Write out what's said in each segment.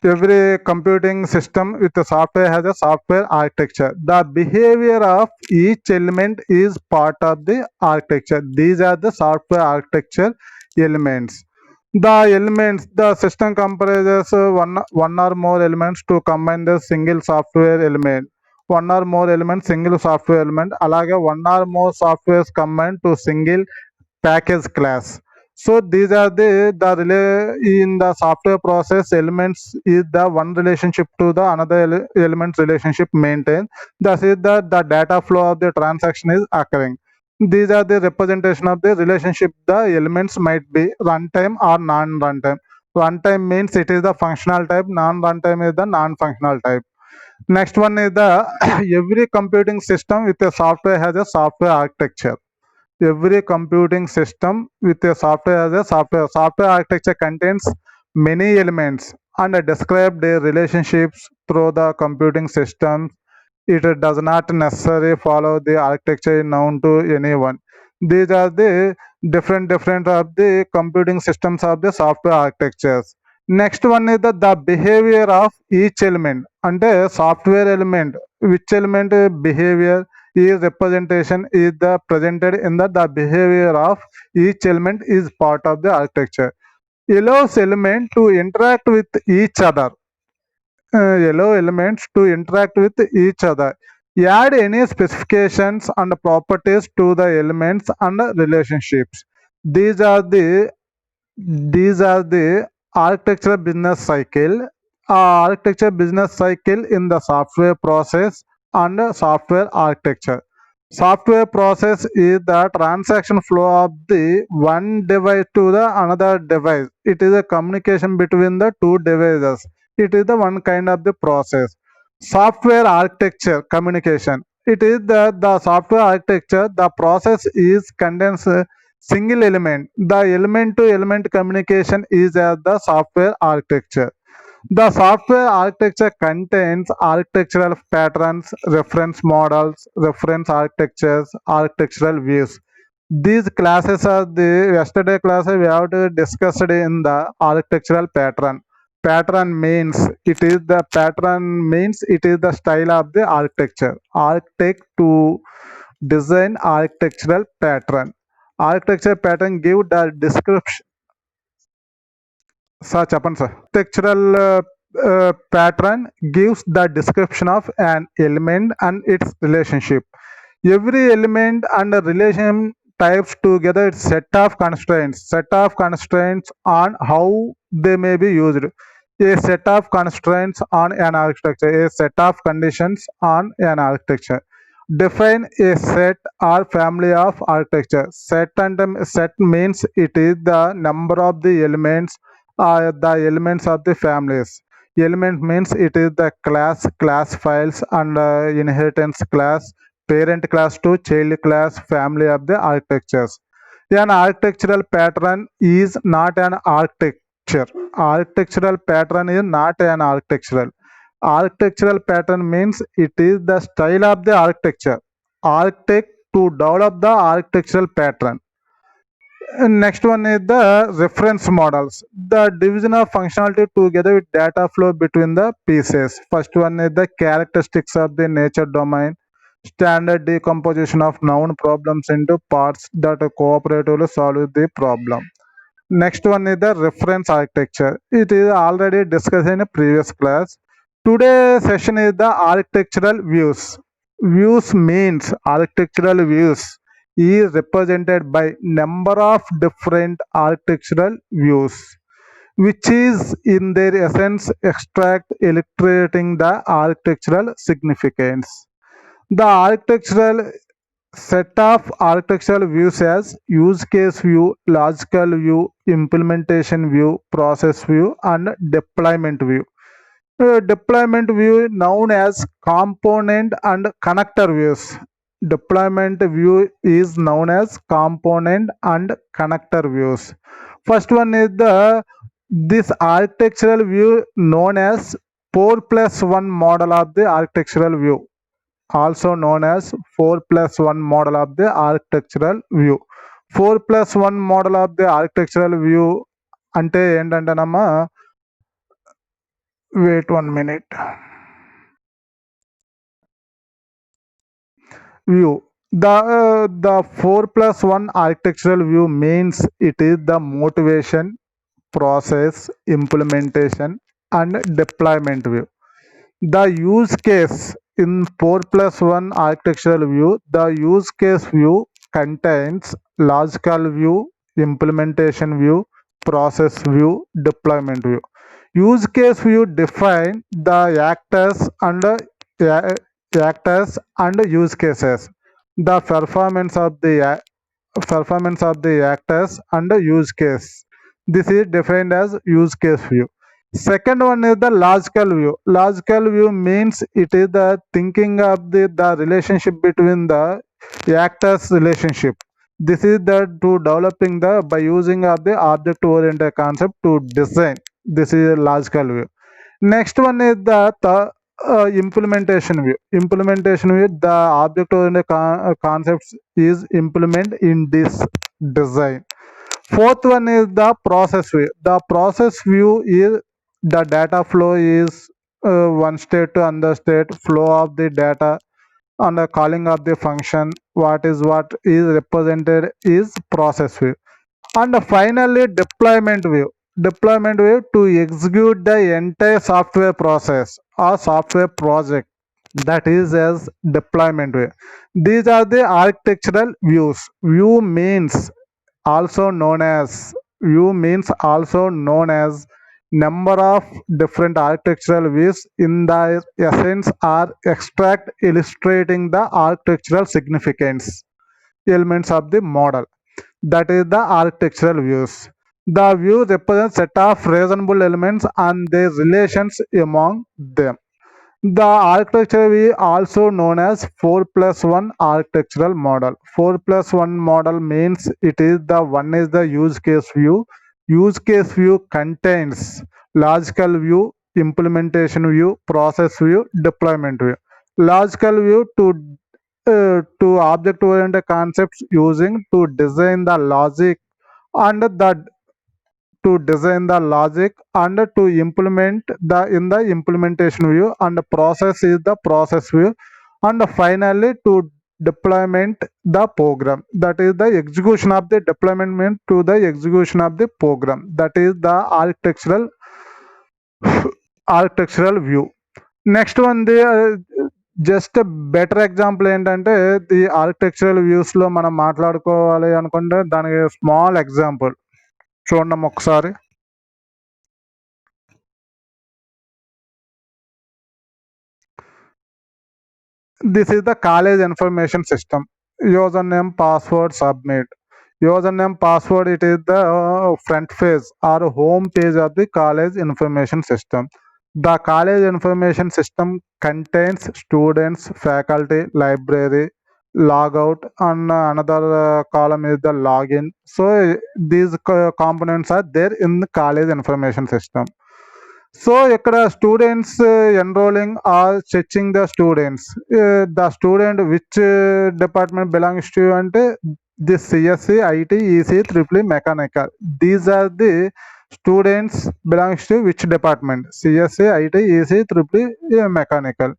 Every computing system with a software has a software architecture. The behavior of each element is part of the architecture. These are the software architecture elements. The system comprises one or more elements to combine the single software element. One or more elements, single software element. అలాగే one or more softwares combined to single package class. So these are in the software process elements is the one relationship to the another elements relationship maintained. Thus is the data flow of the transaction is occurring. These are the representation of the relationship. The elements might be runtime or non-runtime. Runtime means it is the functional type. Non-runtime is the non-functional type. Next one is the every computing system with a software has a software architecture. Every computing system with a software as a software architecture contains many elements and describe their relationships through the computing system. It does not necessarily follow the architecture known to anyone. These are the different of the computing systems of the software architectures. Next one is the behavior of each element. And a software element, which element behavior is representation is the presented in the behavior of each element is part of the architecture. Allows element to interact with each other. Allow elements to interact with each other. Add any specifications and properties to the elements and relationships. These are the architecture business cycle. Architecture business cycle in the software process and software architecture. Software process is the transaction flow of the one device to the another device. It is a communication between the two devices. It is the one kind of the process. Software architecture communication. It is the software architecture. The process is condensed single element. The element to element communication is the software architecture. The software architecture contains architectural patterns, reference models, reference architectures, architectural views. These classes are the yesterday class we have discussed in the architectural pattern. Pattern means it is the style of the architecture. Architect to design architectural pattern. Architecture pattern give the description. Sir, చెప్పండి sir. Architectural pattern gives the description of an element and its relationship. Every element and relation types together its set of constraints on how they may be used. A set of constraints on an architecture, a set of conditions on an architecture. Define a set or family of architecture. Set means it is the number of the elements the elements of the families. Element means it is the class files and inheritance class, parent class to child class, family of the architectures. An architectural pattern is not an architecture. Architectural pattern is not an architectural. Architectural pattern means it is the style of the architecture. Architect to develop the architectural pattern. Next one is the reference models. The division of functionality together with data flow between the pieces. First one is the characteristics of the nature domain. Standard decomposition of known problems into parts that cooperatively solve the problem. Next one is the reference architecture. It is already discussed in a previous class. Today's session is the architectural views. Views means architectural views is represented by number of different architectural views, which is in their essence extract illustrating the architectural significance. The architectural set of architectural views as use case view, logical view, implementation view, process view, and deployment view. Deployment view known as component and connector views. Deployment view is known as component and connector views. First one is this architectural view known as 4+1 model of the architectural view, also known as 4+1 model of the architectural view. 4+1 model of the architectural view అంటే ఏంటంటేనమ్మా Wait 1 minute. View. The 4+1 architectural view means it is the motivation, process, implementation, and deployment view. The use case in 4+1 architectural view, the use case view contains logical view, implementation view, process view, deployment view. Use case view define the actors and use cases. The performance of the actors and the use case. This is defined as use case view. Second one is the logical view. Logical view means it is the thinking of the relationship between the actors relationship. This is the to developing the by using of the object oriented concept to design. This is a logical view. Next one is the implementation view. Implementation view, the object oriented concepts is implement in this design. Fourth one is the process view. The process view is the data flow is one state to another state, flow of the data and the calling of the function. What is represented is process view. And finally, deployment view. Deployment view to execute the entire software process or software project, that is as deployment view. These are the architectural views. View means also known as number of different architectural views in the essence are extract illustrating the architectural significance elements of the model, that is the architectural views. The view represents set of reasonable elements and their relations among them. The architecture view also known as 4+1 architectural model. 4+1 model means it is the one is the use case view. Use case view contains logical view, implementation view, process view, deployment view. Logical view to object oriented concepts using to design the logic and the to design the logic and to implement the in the implementation view, and the process is the process view, and finally to deployment the program, that is the execution of the deployment to the execution of the program, that is the architectural view. Next one the just better example ఏంటంటే the architectural వ్యూస్లో మనం మాట్లాడుకోవాలి అనుకుంటే దానికి small example చూడండి ఒకసారి. This is the college information system. Username, password, submit. Username, password, it is the front page or home page of the college information system. The college information system contains students, faculty, library, logout, and another column is the login. So these components are there in the college information system. So ఇక్కడ students enrolling are checking the student which department belongs to అంటే this CSC IT EC triple mechanical. These are the students belongs to which department CSC IT EC triple mechanical.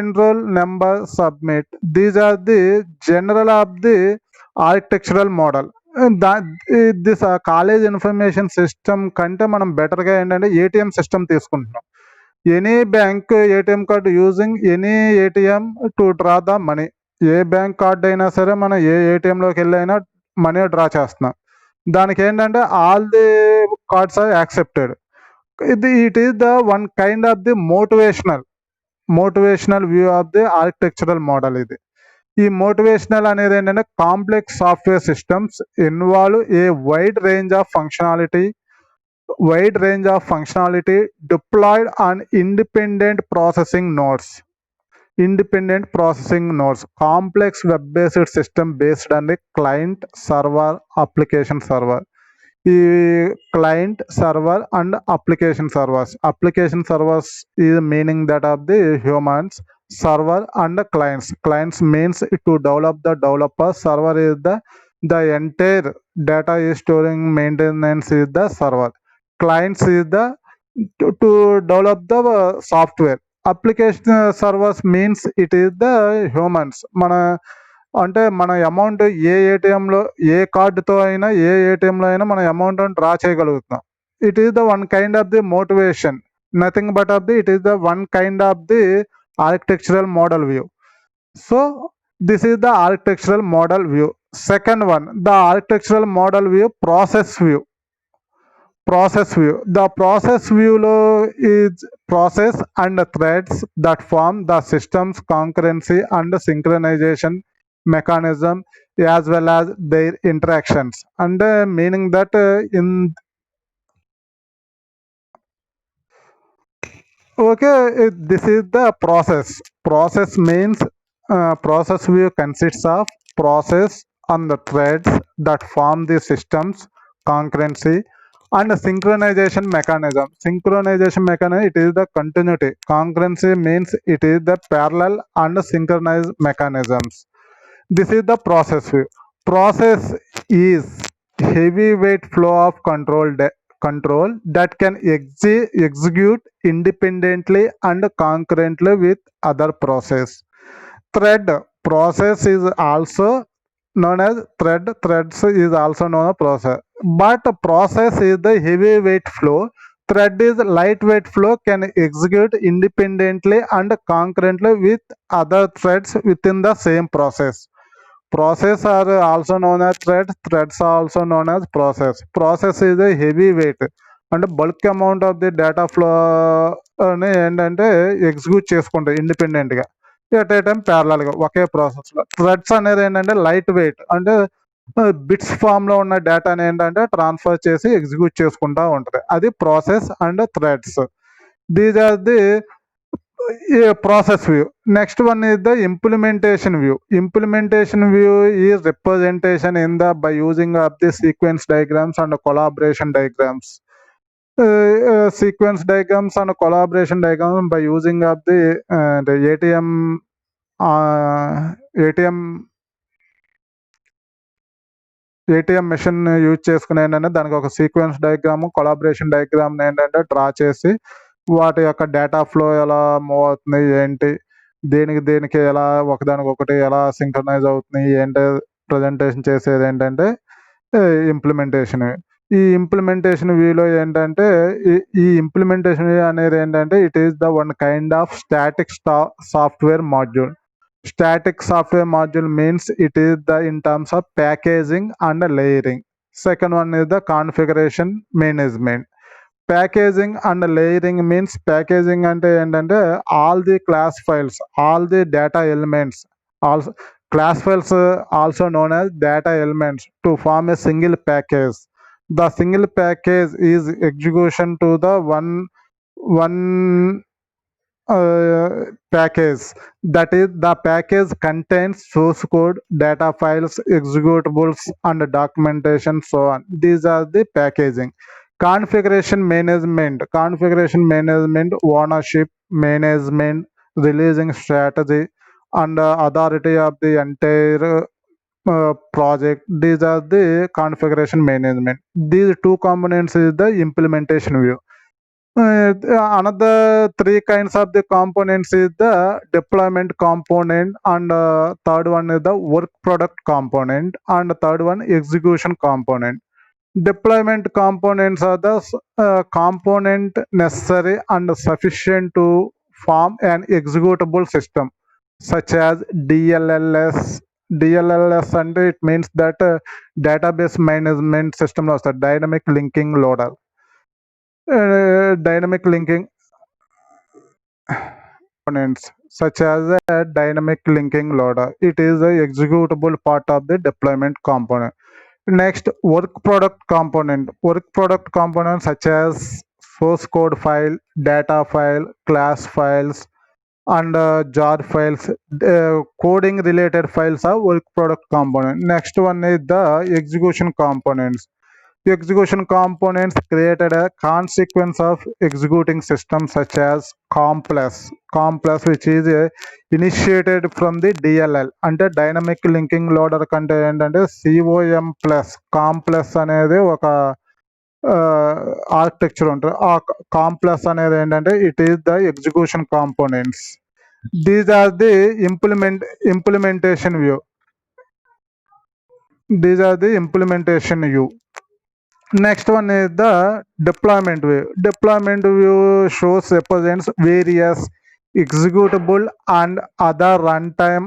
Enrol number submit. These are the general of the architectural model. This college information system కంటే మనం బెటర్గా ఏంటంటే ATM system తీసుకుంటున్నాం. Any bank ATM card using any ATM to draw the money. A bank card అయినా సరే మనం ఏ ఏటీఎంలోకి వెళ్ళి అయినా మనీ డ్రా చేస్తున్నాం. దానికి ఏంటంటే all the cards are accepted. It is the one kind of the motivational view of the architectural model. ఇది ఈ మోటివేషనల్ అనేది ఏంటంటే complex software systems involve a wide range of functionality deployed on independent processing nodes. Complex web based system based on the client server application server. ఈ client server and application servers is meaning that of the humans, server and clients means to develop the developer, server is the entire data is storing maintenance is the server, clients is the to develop the software. Application servers means it is the humans. అంటే మన amount ఏ ఏటీఎంలో ఏ కార్డుతో అయినా ఏ ఏటీఎంలో అయినా మన amount draw చేయగలుగుతున్నాం. It is the one kind of the motivation, nothing but of the it is the one kind of the architectural model view. So this is the architectural model view. Second one, the architectural model view process view. Process view. The process view is process and threads that form the system's concurrency and synchronization mechanism as well as their interactions. And meaning that in okay, this is the process. Process means process view consists of process and the threads that form the system's concurrency and synchronization mechanism. Synchronization mechanism, it is the continuity. Concurrency means it is the parallel and synchronized mechanisms. This is the process view. Process is heavyweight flow of control that can execute independently and concurrently with other process. Thread process is also known as threads is also known as process, but process is the heavyweight flow. Thread is lightweight flow, can execute independently and concurrently with other threads within the same process. Process are also known as threads are also known as process is a heavy weight and bulk amount of the data flow ఏంటంటే execute చేసుకుంటాయి ఇండిపెండెంట్గా at a time ప్యారలల్గా ఒకే ప్రాసెస్లో. Threads అనేది ఏంటంటే light wait, అంటే bits ఫామ్లో ఉన్న డేటాని ఏంటంటే ట్రాన్స్ఫర్ చేసి ఎగ్జిక్యూట్ చేసుకుంటూ ఉంటుంది. అది process and threads. These are the process view. Next one is the implementation view. Implementation view is representation in the by using of the sequence diagrams and collaboration diagrams. Sequence diagrams and collaboration diagrams by using of the ATM machine use చేసుకుని ఏంటంటే దానికి ఒక sequence diagram, collaboration diagram ఏంటంటే draw చేసి వాటి యొక్క data flow ఎలా move అవుతుంది, ఏంటి, దేనికి ఎలా ఒకదానికొకటి ఎలా సింక్రనైజ్ అవుతుంది, ఏంటి ప్రజెంటేషన్ చేసేది ఏంటంటే ఇంప్లిమెంటేషన్. ఈ ఇంప్లిమెంటేషన్ వ్యూలో ఏంటంటే ఈ ఇంప్లిమెంటేషన్ వ్యూ అనేది ఏంటంటే it is the one kind of static software module. Static software module means it is the in terms of packaging and layering. Second one is the configuration management. Packaging and layering means packaging ante endante all the class files, all the data elements, also class files also known as data elements to form a single package. The single package is execution to the one package. That is, the package contains source code, data files, executables and documentation, so on. These are the packaging. Configuration management, ownership, management, releasing strategy and authority of the entire project. These are the configuration management. These two components is the implementation view. Another three kinds of the components is the deployment component, and third one is the work product component, and third one execution component. Deployment components are the component necessary and sufficient to form an executable system such as DLLS. DLLS and it means that database management system of the dynamic linking loader. Dynamic linking components such as a dynamic linking loader. It is a executable part of the deployment component. Next, work product component. Work product components such as source code file, data file, class files and jar files. Coding related files are work product component. Next one is the execution components. Execution components created a consequence of executing systems such as COM+, which is initiated from the DLL. అంటే dynamic linking loader కంటే ఏంటంటే COM+, అనేది ఒక architecture ఉంటుంది. ఆ complex అనేది ఏంటంటే it is the execution components. These are the implementation view. These are the implementation view. Next one is the deployment view. Deployment view shows represents various executable and other runtime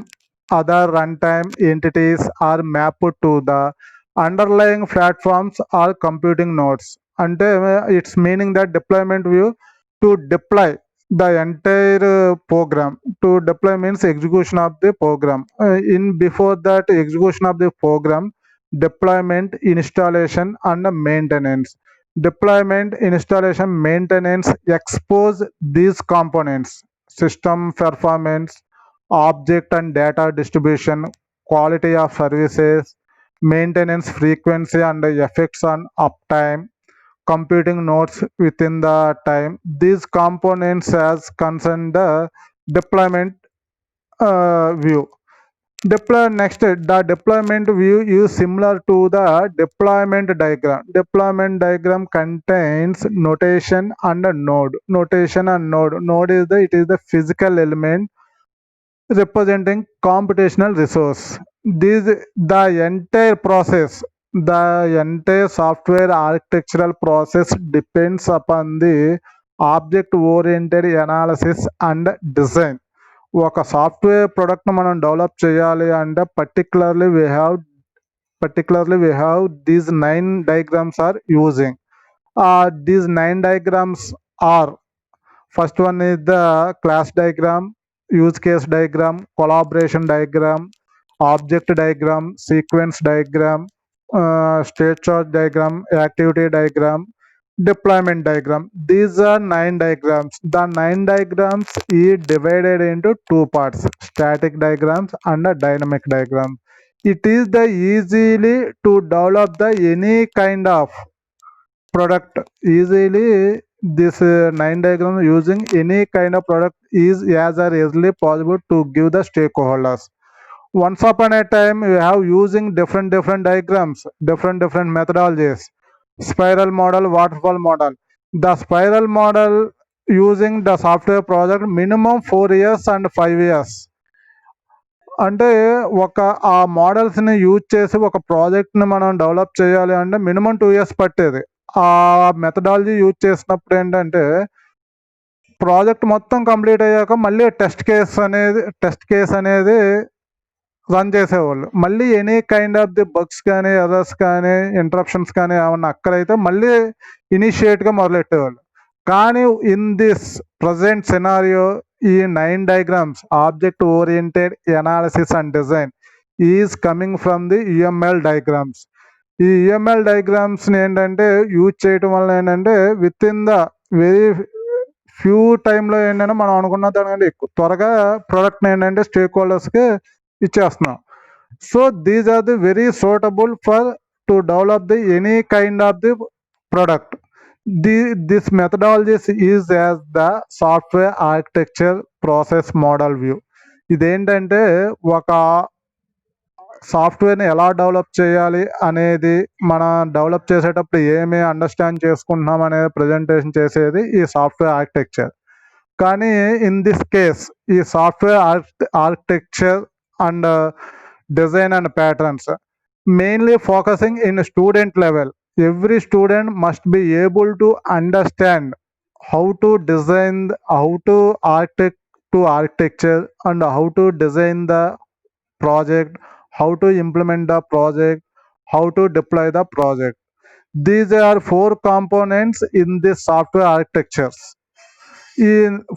entities are mapped to the underlying platforms or computing nodes. అంటే it's meaning that deployment view to deploy the entire program. To deploy means execution of the program. In before that execution of the program, deployment, installation and maintenance. Deployment, installation, maintenance expose these components: system performance, object and data distribution, quality of services, maintenance frequency and effects on uptime, computing nodes within the time. These components as concern the deployment view. Next, the deployment view is similar to the deployment diagram. Deployment diagram contains notation and a node. Notation and node. Node is the physical element representing computational resource. The entire software architectural process depends upon the object oriented analysis and design. ఒక software ప్రోడక్ట్ను మనం develop చేయాలి అంటే particularly we have these 9 diagrams are using. These 9 diagrams are: first one is the class diagram, use case diagram, collaboration diagram, object diagram, sequence diagram, state chart diagram, activity diagram, deployment diagram. These are 9 diagrams. The 9 diagrams is divided into 2 parts: static diagrams and a dynamic diagram. It is the easily to develop the any kind of product. Easily this 9 diagrams using any kind of product is as easily possible to give the stakeholders. Once upon a time we have using different diagrams, different methodologies: spiral model, waterfall model. The spiral model using the software project minimum 4 years and 5 years. అంటే ఆ మోడల్స్ని use చేసి ఒక ప్రాజెక్ట్ని మనం develop చేయాలి అంటే minimum 2 years పట్టేది. ఆ మెథడాలజీ యూజ్ చేసినప్పుడు ఏంటంటే ప్రాజెక్ట్ మొత్తం కంప్లీట్ అయ్యాక మళ్ళీ టెస్ట్ కేస్ అనేది రన్ చేసేవాళ్ళు. మళ్ళీ any kind of the bugs కానీ, ఎర్రర్స్ కానీ, ఇంటరప్షన్స్ కానీ ఏమన్నా అక్కడైతే మళ్ళీ ఇనిషియేట్గా మొదలెట్టేవాళ్ళు. కానీ ఇన్ దిస్ ప్రజెంట్ సినారియో ఈ 9 diagrams, object oriented analysis and design, is coming from the UML diagrams. ఈ UML diagramsని ఏంటంటే యూజ్ చేయటం వల్ల ఏంటంటే with in the very few టైంలో ఏంటంటే మనం అనుకున్న దానికంటే ఎక్కువ త్వరగా ప్రోడక్ట్ని ఏంటంటే స్టేక్ హోల్డర్స్కి ఇచ్చేస్తున్నాం. So these are the very suitable for to develop the any kind of the product. This methodologies is as the software architecture process model view. ఇదేంటంటే ఒక సాఫ్ట్వేర్ని ఎలా డెవలప్ చేయాలి అనేది, మనం డెవలప్ చేసేటప్పుడు ఏమి అండర్స్టాండ్ చేసుకుంటున్నాం అనేది ప్రజెంటేషన్ చేసేది ఈ సాఫ్ట్వేర్ ఆర్కిటెక్చర్. కానీ ఇన్ దిస్ కేస్ ఈ software architecture and design and patterns mainly focusing in student level. Every student must be able to understand how to design, how to architecture and how to design the project, how to implement the project, how to deploy the project. These are 4 components in this software architectures. ఈ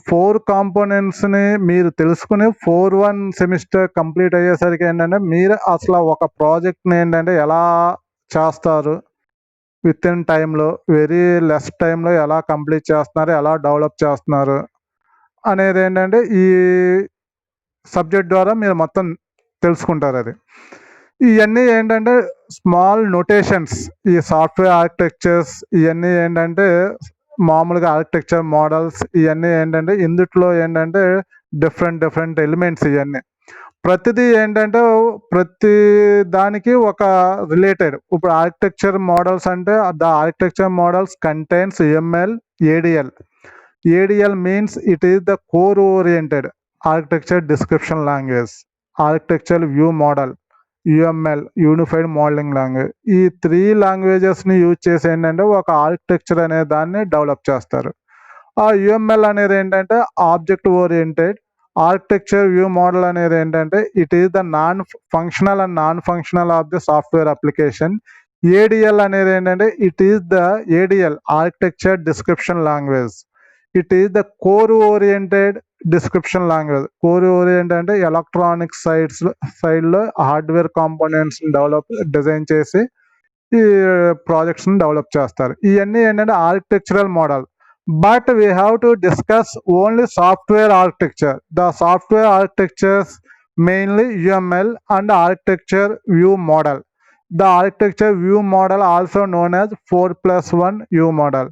4 కాంపోనెంట్స్ని మీరు తెలుసుకుని 4-1 semester complete అయ్యేసరికి ఏంటంటే మీరు అసలు ఒక ప్రాజెక్ట్ని ఏంటంటే ఎలా చేస్తారు, విత్ ఇన్ టైంలో, వెరీ లెస్ టైంలో ఎలా కంప్లీట్ చేస్తున్నారు, ఎలా డెవలప్ చేస్తున్నారు అనేది ఏంటంటే ఈ సబ్జెక్ట్ ద్వారా మీరు మొత్తం తెలుసుకుంటారు. అది ఇవన్నీ ఏంటంటే స్మాల్ నొటేషన్స్. ఈ సాఫ్ట్వేర్ ఆర్కిటెక్చర్స్ ఇవన్నీ ఏంటంటే మామూలుగా ఆర్కిటెక్చర్ మోడల్స్ ఇవన్నీ ఏంటంటే ఇందుట్లో ఏంటంటే డిఫరెంట్ ఎలిమెంట్స్. ఇవన్నీ ప్రతిదీ ఏంటంటే ప్రతి దానికి ఒక రిలేటెడ్. ఇప్పుడు ఆర్కిటెక్చర్ మోడల్స్ అంటే the architecture models contains UML, ADL. ADL means it is the core oriented architecture description language. Architecture view model, UML unified modeling language. ఈ 3 లాంగ్వేజెస్ని యూజ్ చేసి ఏంటంటే ఒక ఆర్కిటెక్చర్ అనే దాన్ని డెవలప్ చేస్తారు. ఆ యూఎంఎల్ అనేది ఏంటంటే object oriented. Architecture view model అనేది ఏంటంటే it is the non functional and non functional of the software application. ADL అనేది ఏంటంటే it is the ADL architecture description language. It is the core oriented description language. Core oriented అంటే electronic సైడ్లో hardware components design చేసి ఈ ప్రాజెక్ట్స్ని develop చేస్తారు. ఇవన్నీ ఏంటంటే architectural model. But we have to discuss only software architecture. The software architectures mainly UML and architecture view model. The architecture view model also known as 4+1 view model.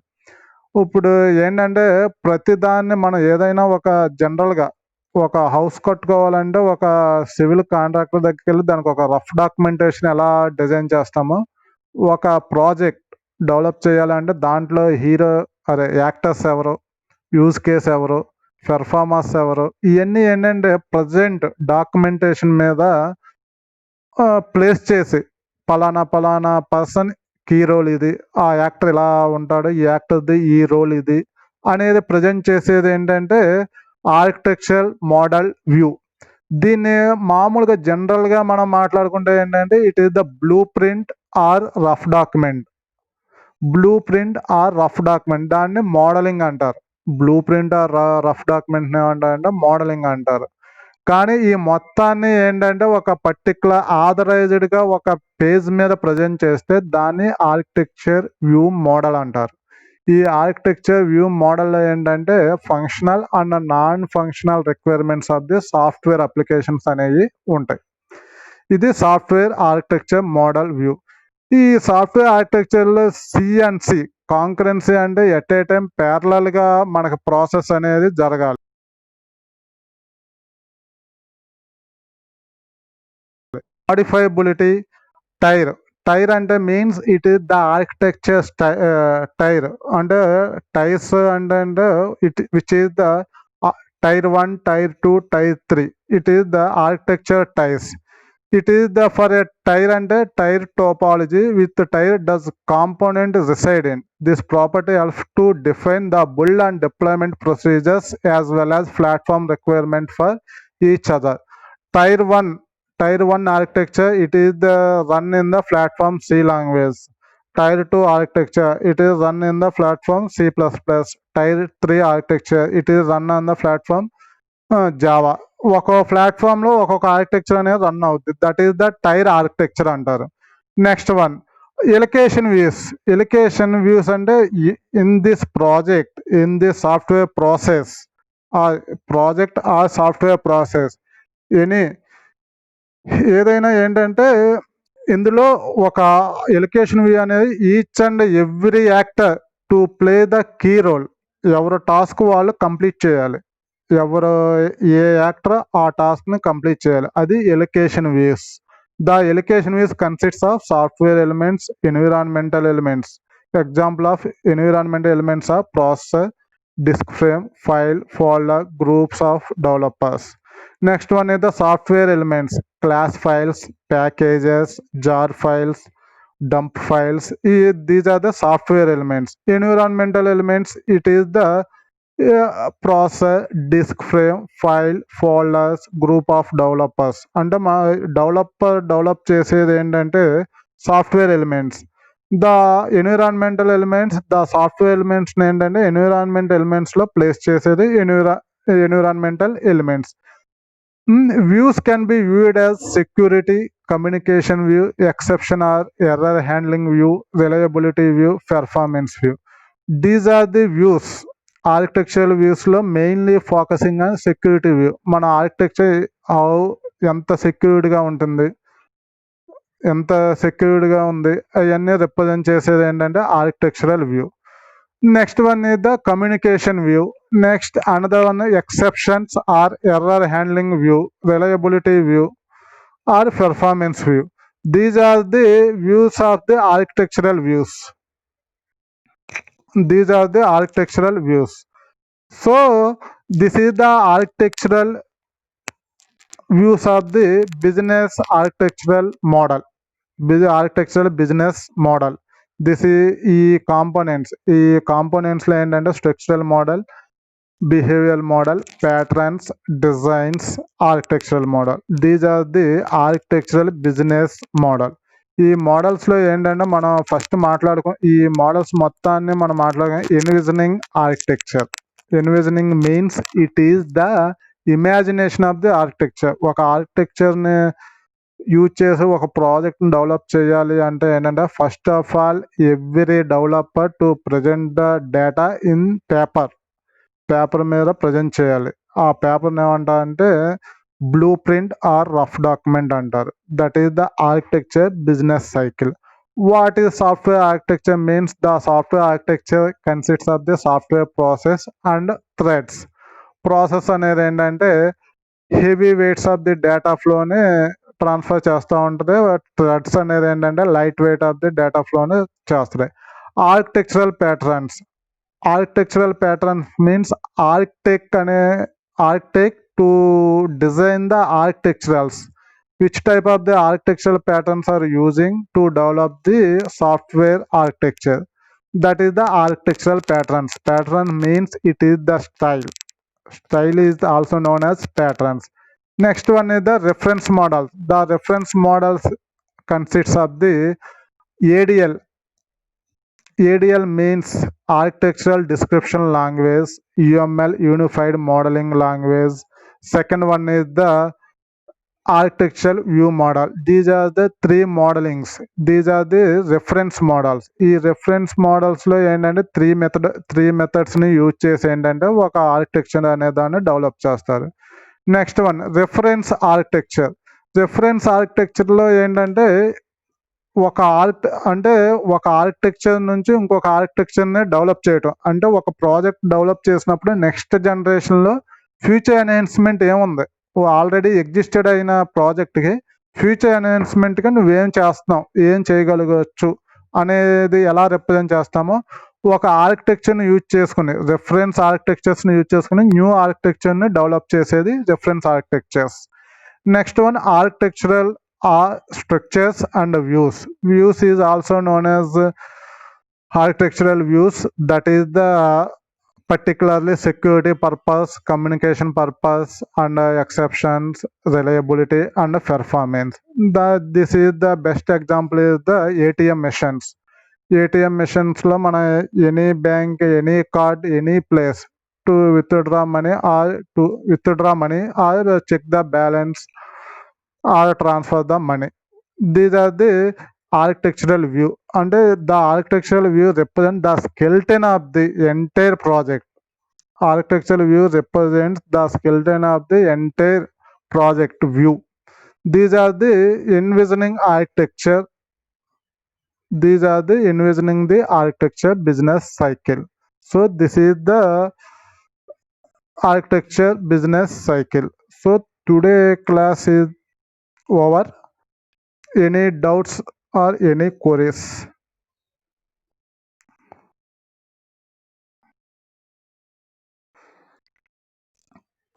ఇప్పుడు ఏంటంటే ప్రతిదాన్ని మనం ఏదైనా ఒక జనరల్గా ఒక హౌస్ కట్టుకోవాలంటే ఒక సివిల్ కాంట్రాక్టర్ దగ్గరికి వెళ్ళి దానికి ఒక రఫ్ డాక్యుమెంటేషన్ ఎలా డిజైన్ చేస్తామో, ఒక ప్రాజెక్ట్ డెవలప్ చేయాలంటే దాంట్లో యాక్టర్స్ ఎవరు, యూజ్ కేస్ ఎవరు, పెర్ఫార్మర్స్ ఎవరు, ఇవన్నీ ఏంటంటే ప్రజెంట్ డాక్యుమెంటేషన్ మీద ప్లేస్ చేసి పలానా పర్సన్ కీ రోల్ ఇది, ఆ యాక్టర్ ఇలా ఉంటాడు, ఈ యాక్టర్ది ఈ రోల్ ఇది అనేది ప్రజెంట్ చేసేది ఏంటంటే ఆర్కిటెక్చర్ మోడల్ వ్యూ. దీన్ని మామూలుగా జనరల్గా మనం మాట్లాడుకుంటే ఏంటంటే it is the blue print or rough document. Blue print or rough document దాన్ని మోడలింగ్ అంటారు. Blue print or rough document ఏమంటారంటే మోడలింగ్ అంటారు. కానీ ఈ మొత్తాన్ని ఏంటంటే ఒక పర్టికులర్ ఆథరైజ్డ్గా ఒక పేజ్ మీద ప్రజెంట్ చేస్తే దాన్ని ఆర్కిటెక్చర్ వ్యూ మోడల్ అంటారు. ఈ ఆర్కిటెక్చర్ వ్యూ మోడల్లో ఏంటంటే functional and non functional requirements of the software applications అనేవి ఉంటాయి. ఇది సాఫ్ట్వేర్ ఆర్కిటెక్చర్ మోడల్ వ్యూ. ఈ సాఫ్ట్వేర్ ఆర్కిటెక్చర్లో సిఎన్సి కాంకరెన్సీ అంటే ఎట్ ఏ టైం ప్యారలల్గా మనకు ప్రాసెస్ అనేది జరగాలి. Modifiability tier. టైర్ అంటే means it is the architecture tier అంటే టైర్స్ అంటే it which is the tier 1, tier 2, tier 3. It is the architecture tiers. It is the for a tire and a tire topology with the tire does component reside in. This property helps to define the build and deployment procedures as well as platform requirement for each other. Tire 1 architecture, it is the run in the platform C language. Tire 2 architecture, it is run in the platform C++. Tire 3 architecture, it is run on the platform Java. ఒక్కొక్క ప్లాట్ఫామ్లో ఒక్కొక్క architecture అనేది run అవుతుంది. That is the tier architecture అంటారు. Next one allocation views. Allocation views అంటే in this project, in this software process, project or software process ఏదైనా ఏంటంటే ఇందులో ఒక ఎలికేషన్ వ్యూ అనేది each and every actor to play the key role. ఎవరు task వాళ్ళు complete చేయాలి. ఎవరు ఏ యాక్టర్ ఆ టాస్క్ని కంప్లీట్ చేయాలి. అది allocation views. The allocation views consists of software elements, environmental elements. Example of environmental elements are processor, disk frame, file, folder, groups of developers. Next one is the software elements, class files, packages, jar files, dump files. These are the software elements. Environmental elements, it is the process, disk frame, file, folders, group of developers. అంటే మా develop చేసేది ఏంటంటే software elements. The environmental elements, the software elements ఏంటంటే environment ఎలిమెంట్స్లో place చేసేది environmental elements. Views can be viewed as security, communication view, exception or error handling view, reliability view, performance view. These are the views. Architectural వ్యూస్లో mainly focusing on security view. మన architecture ఎంత సెక్యూర్డ్గా ఉంటుంది, ఎంత సెక్యూర్డ్గా ఉంది, అవన్నీ represent చేసేది ఏంటంటే architectural view. Next one is the communication view. Next, another one, exceptions are error handling view, reliability view, or performance view. These are the views of the architectural views. These are the architectural views. So this is the architectural views of the business architectural model. Architectural business model. This is ఈ కాంపోనెంట్స్లో ఏంటంటే structural model, behavioral model, patterns, designs, architectural model. These are the architectural business model. ఈ మోడల్స్లో ఏంటంటే మనం first ఈ models మొత్తాన్ని మనం envisioning architecture. Envisioning means it is the imagination of the architecture. ఒక ఆర్కిటెక్చర్ని use చేసి ఒక ప్రాజెక్ట్ని డెవలప్ చేయాలి అంటే ఏంటంటే first of all every developer to present the data in paper మీద ప్రజెంట్ చేయాలి. ఆ పేపర్ని ఏమంటారంటే blueprint or rough document అంటారు. That is the architecture business cycle. What is software architecture means? The software architecture consists of the software process and threads. Process అనేది ఏంటంటే heavy weights of the data ఫ్లోని transfer చేస్తూ ఉంటుంది. Threads అనేది ఏంటంటే light weight of the data ఫ్లోని చేస్తుంది. Architectural patterns means architect to design the architecturals. Which type of the architectural patterns are using to develop the software architecture? That is the architectural patterns. Pattern means it is the style. Style is also known as patterns. Next one is the reference models. The reference models consists of the ADL. ADL means architectural description language, UML unified modeling language. Second one is the architectural view model. These are the three modelings. These are the reference models. ఈ reference modelsలో ఏంటంటే three మెథడ్స్ని use చేసి ఏంటంటే ఒక architecture అనే దాన్ని develop చేస్తారు. Next one reference architecture. Reference ఆర్కిటెక్చర్లో ఏంటంటే ఒక ఆర్కిటెక్చర్ నుంచి ఇంకొక ఆర్కిటెక్చర్ని డెవలప్ చేయటం. అంటే ఒక ప్రాజెక్ట్ డెవలప్ చేసినప్పుడు నెక్స్ట్ జనరేషన్లో ఫ్యూచర్ ఎన్హాన్స్మెంట్ ఏముంది, ఆల్రెడీ ఎగ్జిస్టెడ్ అయిన ప్రాజెక్ట్కి ఫ్యూచర్ ఎన్హాన్స్మెంట్గా నువ్వేం చేస్తున్నావు, ఏం చేయగలగవచ్చు అనేది ఎలా రిప్రజెంట్ చేస్తామో ఒక ఆర్కిటెక్చర్ని యూజ్ చేసుకుని, రెఫరెన్స్ ఆర్కిటెక్చర్స్ని యూజ్ చేసుకుని న్యూ ఆర్కిటెక్చర్ని డెవలప్ చేసేది reference architectures. Next one architectural structures and views. Views is also known as architectural views. That is the particularly security purpose, communication purpose, and exceptions, reliability, and performance. This is the best example is the ATM machines. ATM machines lo mana any bank, any card, any place to withdraw money or check the balance or transfer the money. These are the architectural view, and the architectural view represent the skeleton of the entire project. Architectural view represents the skeleton of the entire project view. These are the envisioning architecture. These are the envisioning the architecture business cycle. So this is the architecture business cycle. So today class is over. Any doubts or any queries?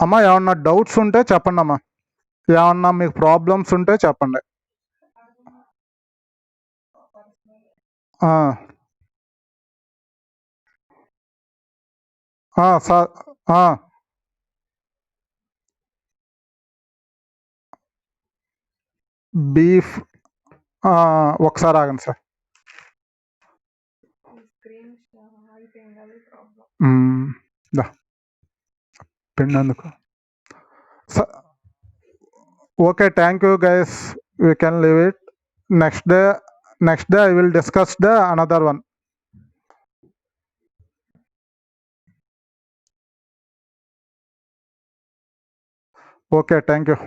అమ్మా ఏమన్నా doubts ఉంటే చెప్పండి అమ్మా, ఏమన్నా మీకు problems ఉంటే చెప్పండి. Sir బీఫ్ ఒకసారి ఆగండి సార్. పిన్నందుకు okay, thank you guys, we can leave it. Next day I will discuss the another one. Okay, thank you.